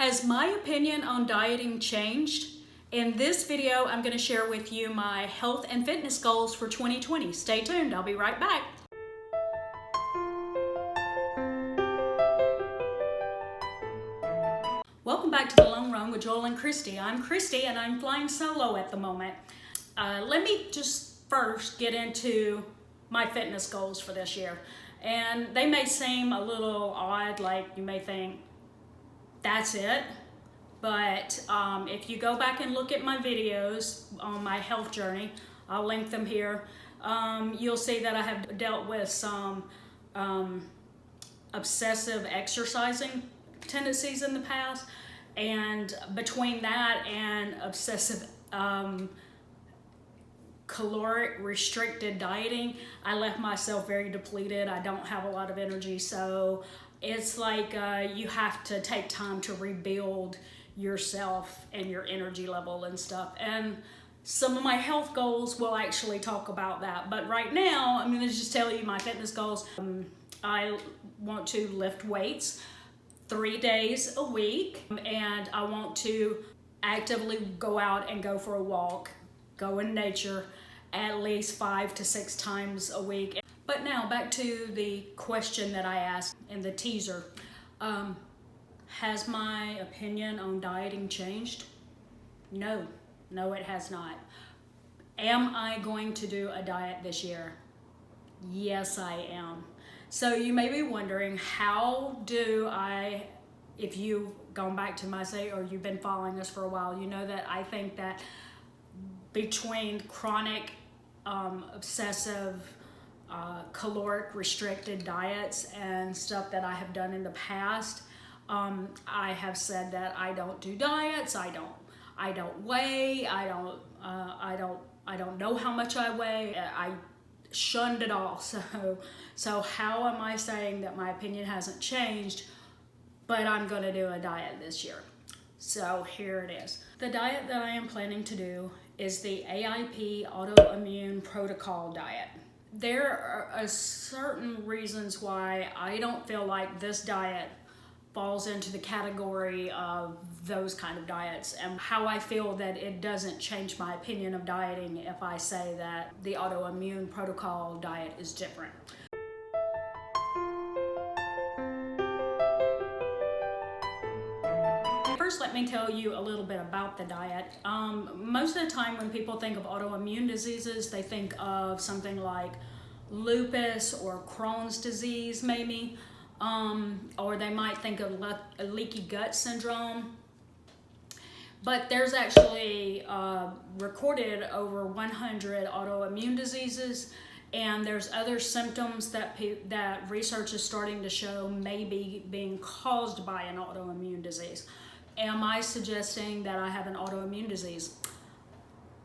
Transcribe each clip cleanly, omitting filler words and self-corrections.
Has my opinion on dieting changed? In this video, I'm going to share with you my health and fitness goals for 2020. Stay tuned, I'll be right back. Welcome back to The Long Run with Joel and Christy. I'm Christy and I'm flying solo at the moment. Let me just first get into my fitness goals for this year. And they may seem a little odd, like you may think, that's it. But if you go back and look at my videos on my health journey, I'll link them here, you'll see that I have dealt with some obsessive exercising tendencies in the past. And between that and obsessive caloric restricted dieting, I left myself very depleted. I don't have a lot of energy, so it's like you have to take time to rebuild yourself and your energy level and stuff. And some of my health goals will actually talk about that, but right now I'm going to just tell you my fitness goals. I want to lift weights 3 days a week, and I want to actively go out and go for a walk, go in nature at least 5 to 6 times a week. But now back to the question that I asked in the teaser. Has my opinion on dieting changed? No, it has not. Am I going to do a diet this year? Yes, I am. So you may be wondering, how do I, if you've gone back to my say, or you've been following us for a while, you know that I think that between chronic, obsessive, caloric restricted diets and stuff that I have done in the past, I have said that I don't do diets, I don't weigh, I don't know how much I weigh. I shunned it all. So how am I saying that my opinion hasn't changed, but I'm going to do a diet this year? So here it is. The diet that I am planning to do is the AIP Autoimmune Protocol diet. There are certain reasons why I don't feel like this diet falls into the category of those kind of diets, and how I feel that it doesn't change my opinion of dieting if I say that the autoimmune protocol diet is different. First, let me tell you a little bit about the diet. Most of the time when people think of autoimmune diseases, they think of something like lupus or Crohn's disease maybe, or they might think of a leaky gut syndrome. But there's actually recorded over 100 autoimmune diseases, and there's other symptoms that research is starting to show may be being caused by an autoimmune disease. Am I suggesting that I have an autoimmune disease?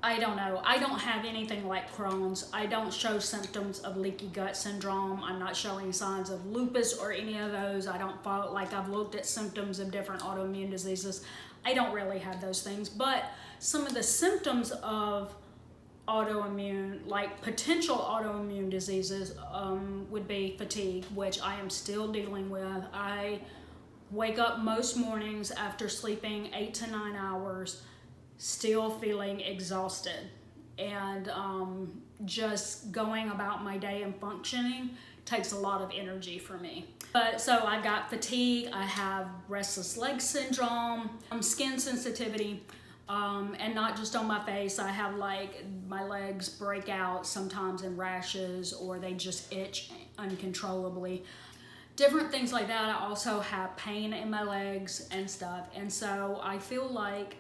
I don't know. I don't have anything like Crohn's. I don't show symptoms of leaky gut syndrome. I'm not showing signs of lupus or any of those. I don't follow, like I've looked at symptoms of different autoimmune diseases. I don't really have those things, but some of the symptoms of autoimmune, like potential autoimmune diseases, would be fatigue, which I am still dealing with. I wake up most mornings after sleeping 8 to 9 hours, still feeling exhausted, and just going about my day and functioning takes a lot of energy for me. But so I've got fatigue, I have restless leg syndrome, skin sensitivity, and not just on my face. I have like my legs break out sometimes in rashes, or they just itch uncontrollably. Different things like that. I also have pain in my legs and stuff, and so I feel like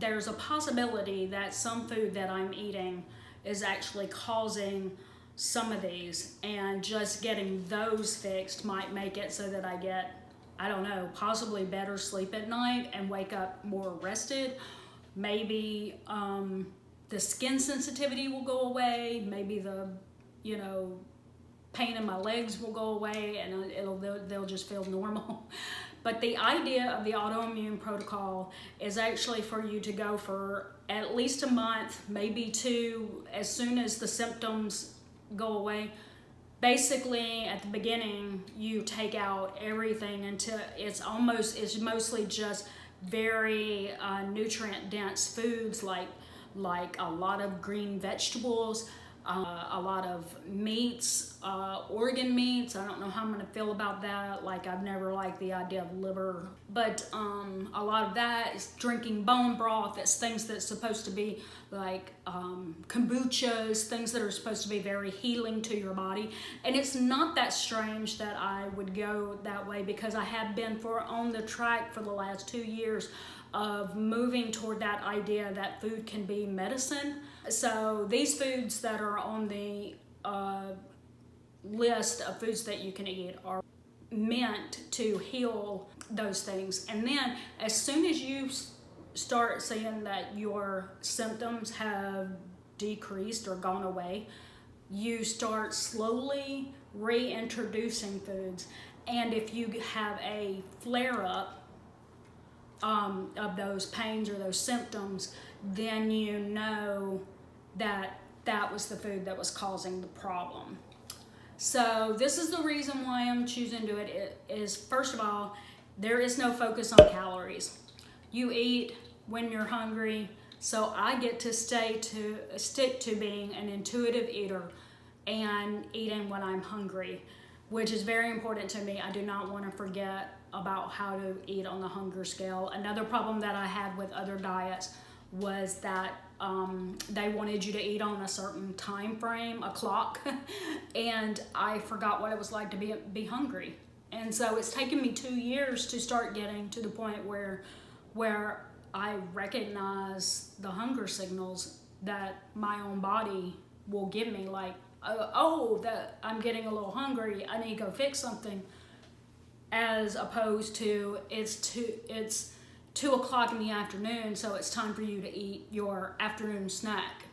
there's a possibility that some food that I'm eating is actually causing some of these, and just getting those fixed might make it so that I get, I don't know, possibly better sleep at night and wake up more rested. Maybe the skin sensitivity will go away, maybe the, pain in my legs will go away, and they'll just feel normal. But the idea of the autoimmune protocol is actually for you to go for at least a month, maybe 2, as soon as the symptoms go away, basically at the beginning you take out everything until it's mostly just very nutrient dense foods like a lot of green vegetables, a lot of meats, organ meats. I don't know how I'm gonna feel about that. Like, I've never liked the idea of liver, but a lot of that is drinking bone broth. It's things that's supposed to be like kombuchas, things that are supposed to be very healing to your body. And it's not that strange that I would go that way, because I have been on the track for the last 2 years of moving toward that idea that food can be medicine. So these foods that are on the list of foods that you can eat are meant to heal those things. And then as soon as you start seeing that your symptoms have decreased or gone away, you start slowly reintroducing foods. And if you have a flare-up of those pains or those symptoms, then you know that that was the food that was causing the problem. So this is the reason why I'm choosing to do it. Is first of all, there is no focus on calories. You eat when you're hungry, so I get to stick to being an intuitive eater and eating when I'm hungry, which is very important to me. I do not want to forget about how to eat on the hunger scale. Another problem that I had with other diets was that they wanted you to eat on a certain time frame, a clock, and I forgot what it was like to be hungry. And so it's taken me 2 years to start getting to the point where I recognize the hunger signals that my own body will give me, like, that I'm getting a little hungry, I need to go fix something, as opposed to it's 2 o'clock in the afternoon, so it's time for you to eat your afternoon snack.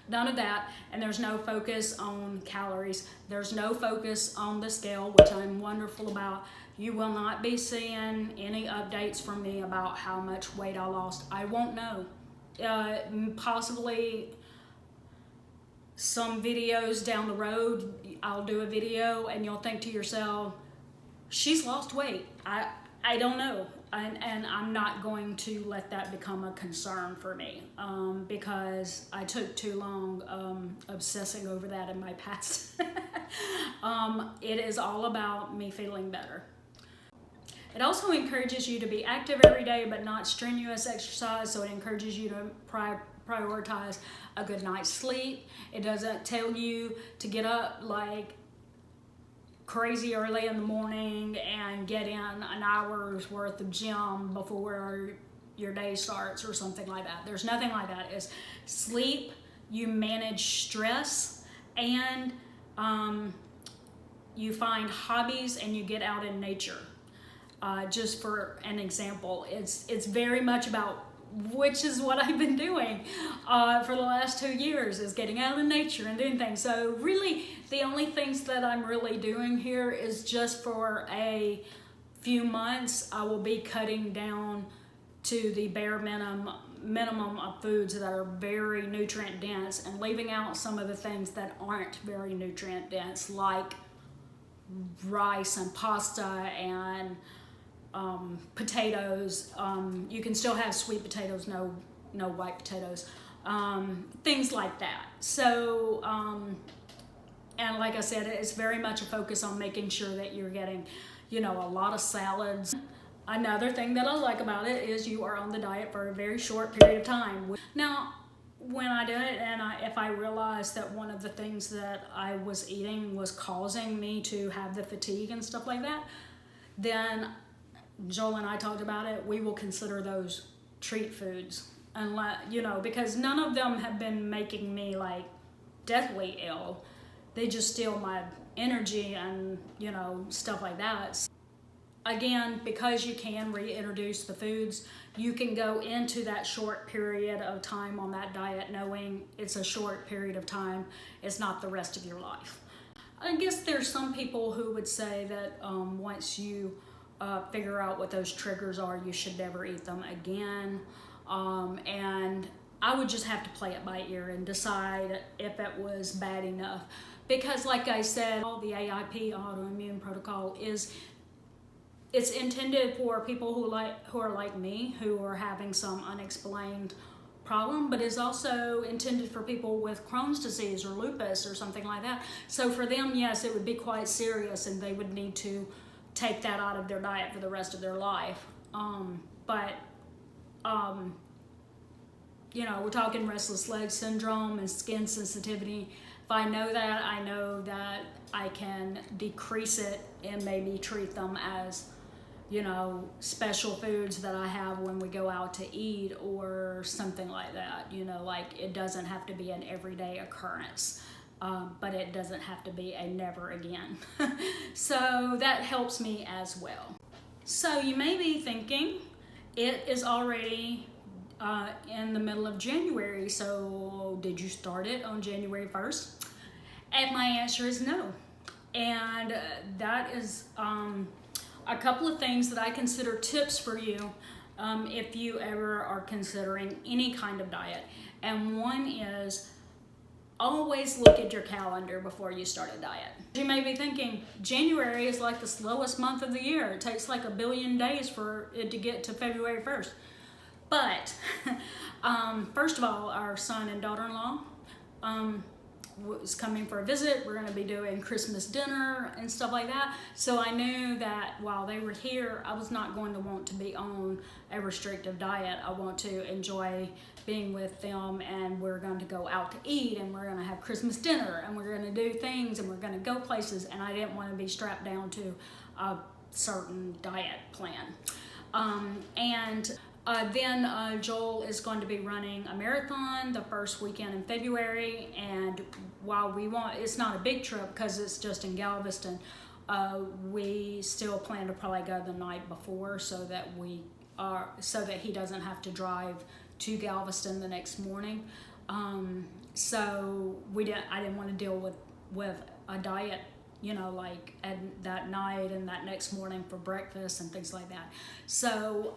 None of that, and there's no focus on calories. There's no focus on the scale, which I'm wonderful about. You will not be seeing any updates from me about how much weight I lost. I won't know. Possibly some videos down the road, I'll do a video and you'll think to yourself, she's lost weight. I don't know. And I'm not going to let that become a concern for me, because I took too long obsessing over that in my past. It is all about me feeling better. It also encourages you to be active every day, but not strenuous exercise, so it encourages you to prioritize a good night's sleep. It doesn't tell you to get up like crazy early in the morning and get in an hour's worth of gym before your day starts or something like that. There's nothing like that. It's sleep, you manage stress, and you find hobbies and you get out in nature. Just for an example, it's very much about, which is what I've been doing for the last 2 years, is getting out in nature and doing things. So really, the only things that I'm really doing here is just for a few months. I will be cutting down to the bare minimum of foods that are very nutrient dense, and leaving out some of the things that aren't very nutrient dense, like rice and pasta and potatoes. You can still have sweet potatoes, no white potatoes, things like that. So, and like I said, it's very much a focus on making sure that you're getting, a lot of salads. Another thing that I like about it is you are on the diet for a very short period of time. Now, when I did it, and if I realized that one of the things that I was eating was causing me to have the fatigue and stuff like that, then Joel and I talked about it. We will consider those treat foods, unless, because none of them have been making me like deathly ill. They just steal my energy and, stuff like that. Again, because you can reintroduce the foods, you can go into that short period of time on that diet knowing it's a short period of time. It's not the rest of your life. I guess there's some people who would say that once you figure out what those triggers are, you should never eat them again. And I would just have to play it by ear and decide if it was bad enough. because like I said, all the AIP Autoimmune Protocol it's intended for people who are like me, who are having some unexplained problem, but is also intended for people with Crohn's disease or lupus or something like that. So for them, yes, it would be quite serious and they would need to take that out of their diet for the rest of their life. You know, we're talking restless leg syndrome and skin sensitivity. If I know that I can decrease it and maybe treat them as, you know, special foods that I have when we go out to eat or something like that. You know, like it doesn't have to be an everyday occurrence, but it doesn't have to be a never again. So that helps me as well. So you may be thinking, it is already in the middle of January, so did you start it on January 1st? And my answer is no. And that is a couple of things that I consider tips for you if you ever are considering any kind of diet. And one is, always look at your calendar before you start a diet. You may be thinking, January is like the slowest month of the year. It takes like 1 billion days for it to get to February 1st. But first of all, our son and daughter-in-law was coming for a visit. We're gonna be doing Christmas dinner and stuff like that. So I knew that while they were here, I was not going to want to be on a restrictive diet. I want to enjoy being with them, and we're going to go out to eat, and we're gonna have Christmas dinner, and we're gonna do things, and we're gonna go places, and I didn't want to be strapped down to a certain diet plan. Then Joel is going to be running a marathon the first weekend in February, and while it's not a big trip because it's just in Galveston, we still plan to probably go the night before so that he doesn't have to drive to Galveston the next morning. So I didn't want to deal with a diet, you know, like at that night and that next morning for breakfast and things like that. So,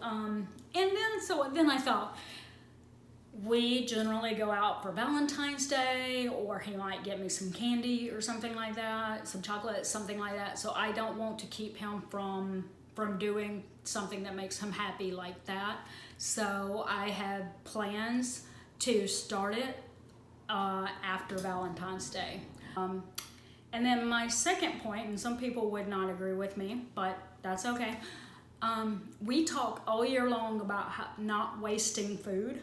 then I thought, we generally go out for Valentine's Day, or he might get me some candy or something like that, some chocolate, something like that. So I don't want to keep him from doing something that makes him happy like that. So I have plans to start it after Valentine's Day. And then my second point, and some people would not agree with me, but that's okay. We talk all year long about not wasting food.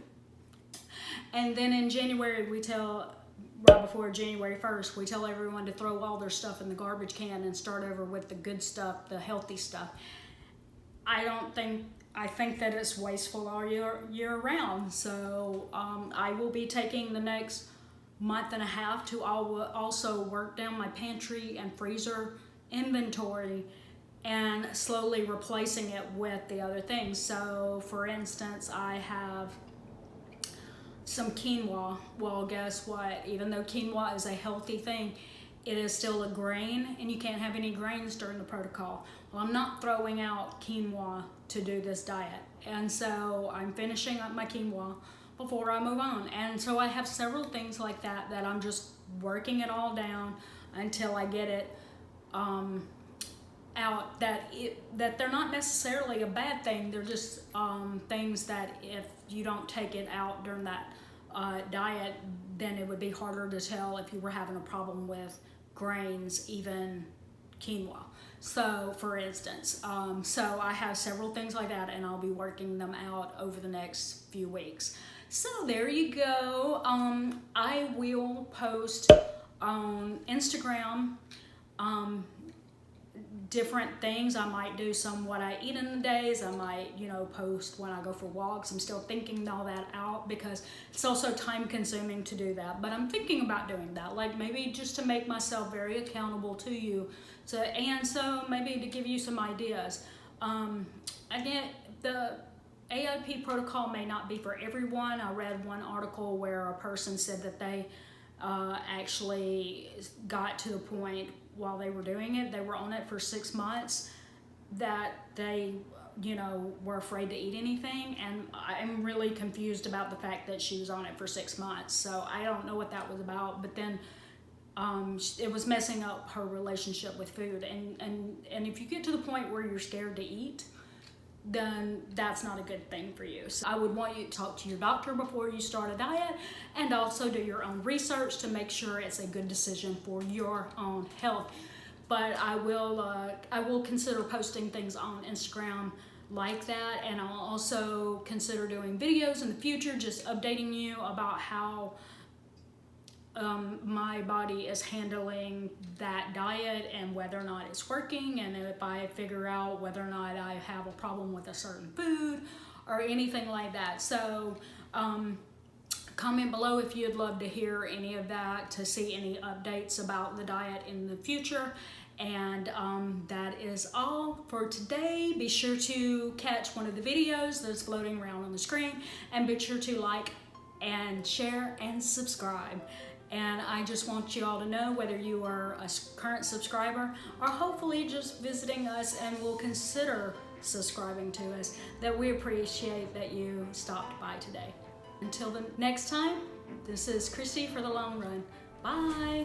And then in January, right before January 1st, we tell everyone to throw all their stuff in the garbage can and start over with the good stuff, the healthy stuff. I think that it's wasteful all year round. So I will be taking the next month and a half to also work down my pantry and freezer inventory and slowly replacing it with the other things. So for instance, I have some quinoa. Well, guess what? Even though quinoa is a healthy thing, it is still a grain, and you can't have any grains during the protocol. Well, I'm not throwing out quinoa to do this diet, and so I'm finishing up my quinoa before I move on. And so I have several things like that I'm just working it all down until I get it out, that they're not necessarily a bad thing. They're just things that if you don't take it out during that diet, then it would be harder to tell if you were having a problem with grains, even quinoa. So for instance, so I have several things like that, and I'll be working them out over the next few weeks. So there you go. I will post on Instagram different things. I might do some what I eat in the days. I might, post when I go for walks. I'm still thinking all that out because it's also time consuming to do that. But I'm thinking about doing that, like maybe just to make myself very accountable to you. So maybe to give you some ideas. Again, the AIP protocol may not be for everyone. I read one article where a person said that they actually got to the point while they were doing it, they were on it for 6 months, that they, were afraid to eat anything. And I'm really confused about the fact that she was on it for 6 months. So I don't know what that was about. But then it was messing up her relationship with food. And if you get to the point where you're scared to eat, then that's not a good thing for you. So I would want you to talk to your doctor before you start a diet, and also do your own research to make sure it's a good decision for your own health. But I will consider posting things on Instagram like that, and I'll also consider doing videos in the future, just updating you about how my body is handling that diet and whether or not it's working, and if I figure out whether or not I have a problem with a certain food or anything like that. So comment below if you'd love to hear any of that, to see any updates about the diet in the future. And that is all for today. Be sure to catch one of the videos that's floating around on the screen, and be sure to like and share and subscribe. And I just want you all to know, whether you are a current subscriber or hopefully just visiting us and will consider subscribing to us, that we appreciate that you stopped by today. Until the next time, this is Christy for the long run. Bye.